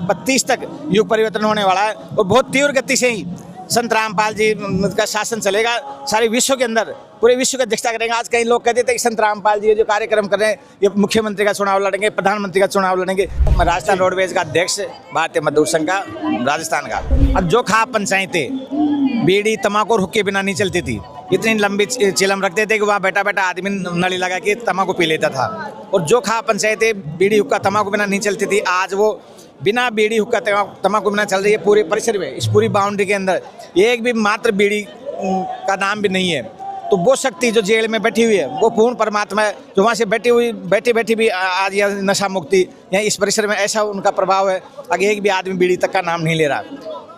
2032 तक युग परिवर्तन होने वाला है और बहुत तीव्र गति से ही संत रामपाल जी का शासन चलेगा सारे विश्व के अंदर, पूरे विश्व की अध्यक्षता करेंगे। आज कई लोग कहते थे कि संत रामपाल जी जो कार्यक्रम कर रहे हैं ये मुख्यमंत्री का चुनाव लड़ेंगे, प्रधानमंत्री का चुनाव लड़ेंगे। राजस्थान रोडवेज का अध्यक्ष, भारतीय मजदूर संघ का राजस्थान का। अब जो खा पंचायतें बीड़ी तम्बाकू और हुक्के बिना नहीं चलती थी, इतनी लंबी चिलम रखते थे कि वहाँ बैठा बैठा आदमी नली लगा के तम्बाकू पी लेता था। और जो खा पंचायतें बीड़ी हुक्का तम्बाकू बिना नहीं चलती थी, आज वो बिना बीड़ी हुक्का तम्बाकू बिना चल रही है। पूरे परिसर में, इस पूरी बाउंड्री के अंदर एक भी मात्र बीड़ी का नाम भी नहीं है। तो वो शक्ति जो जेल में बैठी हुई है वो पूर्ण परमात्मा है, जो वहाँ से बैठी भी आज यह नशा मुक्ति या इस परिसर में ऐसा उनका प्रभाव है, आगे एक भी आदमी बीड़ी तक का नाम नहीं ले रहा।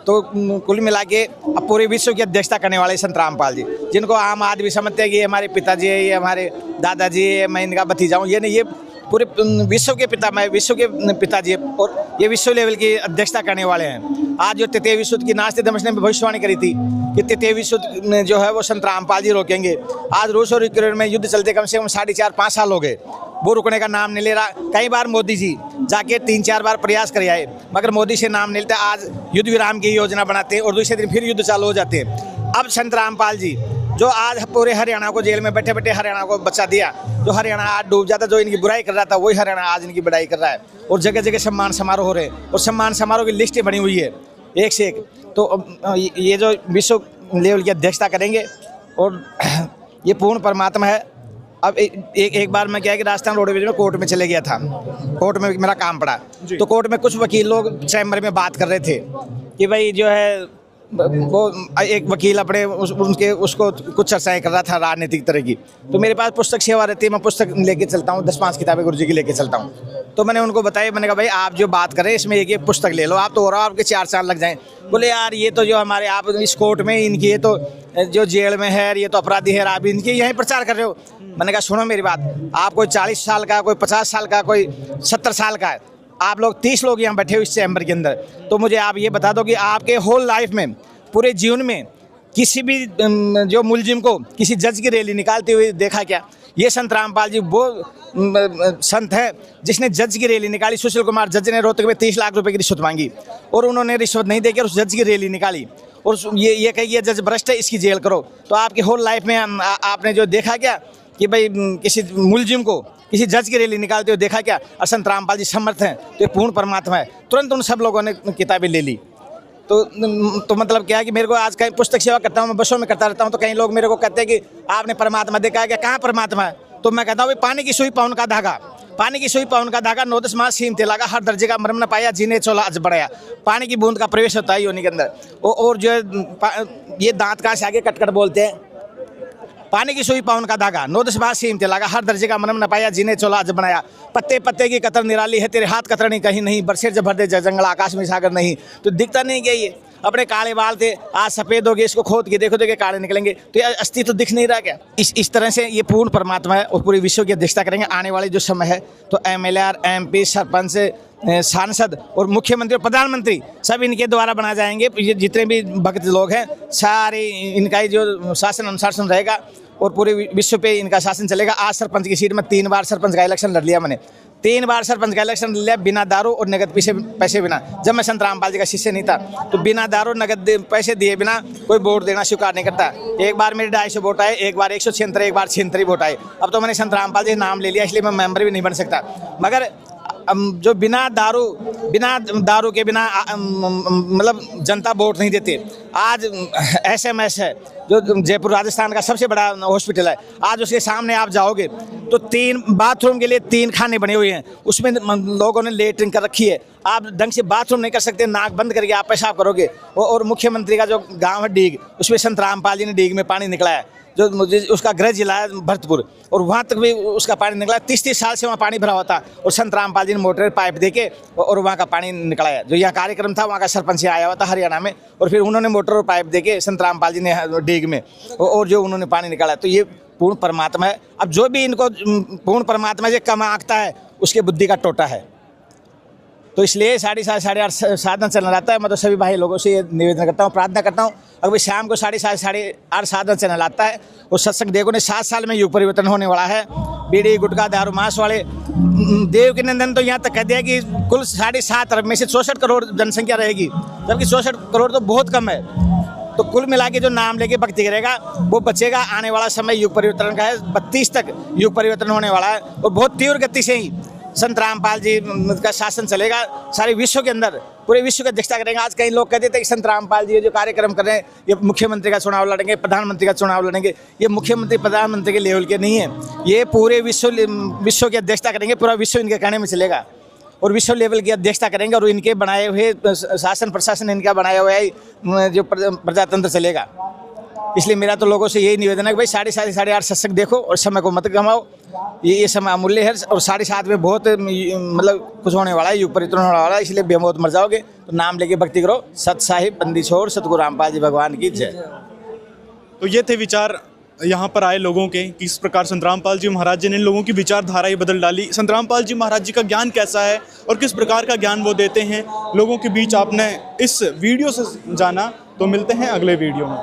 तो कुल मिला के अब पूरे विश्व की अध्यक्षता करने वाले संत रामपाल जी, जिनको आम आदमी समझते हैं कि ये हमारे पिताजी है, ये हमारे दादाजी है, मैं इनका भतीजा हूँ, ये नहीं, ये पूरे विश्व के पिता, मैं विश्व के पिताजी और ये विश्व लेवल की अध्यक्षता करने वाले हैं। आज जो तृतीय विश्व की नास्ते दमशने में भविष्यवाणी करी थी कि तृतीय विश्व जो है वो संत रामपाल जी रोकेंगे। आज रूस और यूक्रेन में युद्ध चलते कम से कम 4.5-5 साल हो गए, वो रुकने का नाम नहीं ले रहा। कई बार मोदी जी जाके 3-4 बार प्रयास कर आए, मगर मोदी से नाम नहीं लेते। आज युद्ध विराम की योजना बनाते हैं और दूसरे दिन फिर युद्ध चालू हो जाते हैं। अब संत रामपाल जी जो आज पूरे हरियाणा को जेल में बैठे बैठे हरियाणा को बचा दिया, जो हरियाणा आज डूब जाता, जो इनकी बुराई कर रहा था वही हरियाणा आज इनकी बड़ाई कर रहा है। और जगह जगह सम्मान समारोह हो रहे हैं और सम्मान समारोह की लिस्टें बनी हुई है एक से एक। तो ये जो विश्व लेवल की अध्यक्षता करेंगे और ये पूर्ण परमात्मा है। अब एक बार मैं क्या है कि राजस्थान रोडवेज में कोर्ट में चले गया था, कोर्ट में मेरा काम पड़ा, तो कोर्ट में कुछ वकील लोग चैम्बर में बात कर रहे थे कि भाई जो है वो एक वकील अपने उसको कुछ चर्चाएं कर रहा था राजनीतिक तरह की। तो मेरे पास पुस्तक सेवा रहती है, मैं पुस्तक लेके चलता हूँ, 10-5 किताबें गुरुजी की लेके चलता हूँ। तो मैंने उनको बताया, मैंने कहा भाई आप जो बात करें इसमें एक पुस्तक ले लो, आप तो हो रहा आपके 4 साल लग जाएं। बोले यार ये तो जो हमारे आप इस कोर्ट में इनकी ये तो जो जेल में है ये तो अपराधी है, आप इनकी यहीं प्रचार कर रहे हो। मैंने कहा सुनो मेरी बात, आप कोई 40 साल का, कोई 50 साल का, कोई 70 साल का है, आप लोग 30 लोग यहाँ बैठे हो इस चैम्बर के अंदर। तो मुझे आप ये बता दो कि आपके होल लाइफ में, पूरे जीवन में किसी भी जो मुलजिम को किसी जज की रैली निकालते हुए देखा क्या? ये संत रामपाल जी वो संत है जिसने जज की रैली निकाली। सुशील कुमार जज ने रोहतक में 30 लाख रुपए की रिश्वत मांगी और उन्होंने रिश्वत नहीं देकर उस जज की रैली निकाली और ये कही ये जज भ्रष्ट है, इसकी जेल करो। तो आपकी होल लाइफ में आपने जो देखा क्या कि भाई किसी मुलजिम को किसी जज की रैली निकालते हुए देखा क्या? और संत रामपाल जी समर्थ हैं, तो ये पूर्ण परमात्मा है। तुरंत उन सब लोगों ने किताबें ले ली। तो मतलब क्या है कि मेरे को आज कहीं पुस्तक सेवा करता हूँ, मैं बसों में करता रहता हूँ, तो कई लोग मेरे को कहते हैं कि आपने परमात्मा देखा है क्या? कहाँ परमात्मा है? तो मैं कहता हूँ पानी की सुई पाउन का धागा, पानी की सुई पाउन का धागा 9-10 माह सीमते लगा, हर दर्जे का मरम न पाया, जीने चोला अज बढ़ाया। पानी की बूंद का प्रवेश होता है योनि के अंदर। और जो ये दांत का से आगे कटकर बोलते हैं, पानी की सुई पाउन का धागा 9-10 माह सीमते लगा, हर दर्जे का मरम न पाया, जीने चोला अज बनाया। पत्ते पत्ते की कतर निराली है, तेरे हाथ कतरनी कहीं नहीं, बरसेर जब भर दे जंगल आकाश में सागर नहीं। तो दिखता नहीं क्या ये अपने काले बाल थे, आज सफेद हो गए, इसको खोद के देखो तो काले निकलेंगे। तो ये अस्तित्व दिख नहीं रहा क्या? इस तरह से ये पूर्ण परमात्मा है और पूरे विश्व की अध्यक्षता करेंगे। आने वाले जो समय है तो MLA, MP, सरपंच, सांसद और मुख्यमंत्री और प्रधानमंत्री सब इनके द्वारा बनाए जाएंगे। ये जितने भी भक्त लोग हैं सारे इनका ही जो शासन अनुशासन रहेगा और पूरे विश्व पे इनका शासन चलेगा। आज सरपंच की सीट में 3 बार सरपंच का इलेक्शन लड़ लिया मैंने, 3 बार सरपंच का इलेक्शन लिया बिना दारू और नगद पैसे बिना। जब मैं संत रामपाल जी का शिष्य नहीं था तो बिना दारू नगद पैसे दिए बिना कोई वोट देना स्वीकार नहीं करता। एक बार मेरे 250 वोट आए, एक बार 176, एक बार 76 वोट आए। अब तो मैंने संत रामपाल जी नाम ले लिया, इसलिए मैं मेंबर भी नहीं बन सकता। मगर जो बिना दारू के बिना मतलब जनता वोट नहीं देती। आज SMS है जो जयपुर राजस्थान का सबसे बड़ा हॉस्पिटल है, आज उसके सामने आप जाओगे तो 3 बाथरूम के लिए 3 खाने बने हुए हैं, उसमें लोगों ने लेटरिन कर रखी है। आप ढंग से बाथरूम नहीं कर सकते, नाक बंद करके आप पेशाब करोगे। और मुख्यमंत्री का जो गांव है डीग, उसमें संत रामपाल जी ने डीग में पानी निकलाया, जो मुझे उसका गृह जिला है भरतपुर, और वहाँ तक भी उसका पानी निकला। 30-30 साल से वहाँ पानी भरा हुआ था और संत रामपाल जी ने मोटर पाइप देके और वहाँ का पानी निकलाया। जो यहाँ कार्यक्रम था वहाँ का सरपंच आया हुआ था हरियाणा में, और फिर उन्होंने मोटर और पाइप देके संत रामपाल जी ने डीग में और जो उन्होंने पानी निकाला। तो ये पूर्ण परमात्मा है। अब जो भी इनको पूर्ण परमात्मा से कम आंकता है उसके बुद्धि का टोटा है। तो इसलिए 7:30 8:30 साधना चलना रहता है। मैं तो सभी भाई लोगों से ये निवेदन करता हूँ, प्रार्थना करता हूँ, अगर शाम को 7:30 8:30 साधना चैनल आता है और सत्संग देखो ने 7 साल में युग परिवर्तन होने वाला है। बीड़ी गुटखा दारू मांस वाले। देव के नंदन तो यहाँ तक कह दिया कि कुल 7.5 अरब में से 64 करोड़ जनसंख्या रहेगी, जबकि 64 करोड़ तो बहुत कम है। तो कुल मिला के जो नाम लेके भक्ति करेगा वो बचेगा। आने वाला समय युग परिवर्तन का है, 32 तक युग परिवर्तन होने वाला है और बहुत तीव्र गति से ही संत रामपाल जी का शासन चलेगा सारे विश्व के अंदर, पूरे विश्व की अध्यक्षता करेंगे। आज कई लोग कहते थे कि संत रामपाल जी जो कार्यक्रम कर रहे हैं ये मुख्यमंत्री का चुनाव लड़ेंगे, प्रधानमंत्री का चुनाव लड़ेंगे। ये मुख्यमंत्री प्रधानमंत्री के लेवल के नहीं है, ये पूरे विश्व की अध्यक्षता करेंगे। पूरा विश्व इनके कहने में चलेगा और विश्व लेवल की अध्यक्षता करेंगे और इनके बनाए हुए शासन प्रशासन इनका बनाया हुआ है जो प्रजातंत्र चलेगा। इसलिए मेरा तो लोगों से यही निवेदन है कि भाई 7:30 8:30 सत्संग देखो और समय को मत गंवाओ। ये समय अमूल्य है और 7:30 में बहुत मतलब कुछ होने वाला है, युग परिवर्तन होने वाला है। इसलिए बेमौत मर जाओगे तो नाम लेके भक्ति करो। सत साहिब बंदी छोड़ सतगुरु रामपाल जी भगवान की जय। तो ये थे विचार यहाँ पर आए लोगों के, किस प्रकार संत रामपाल जी महाराज जी ने लोगों की विचारधारा ही बदल डाली। संत रामपाल जी महाराज जी का ज्ञान कैसा है और किस प्रकार का ज्ञान वो देते हैं लोगों के बीच, आपने इस वीडियो से जाना। तो मिलते हैं अगले वीडियो में।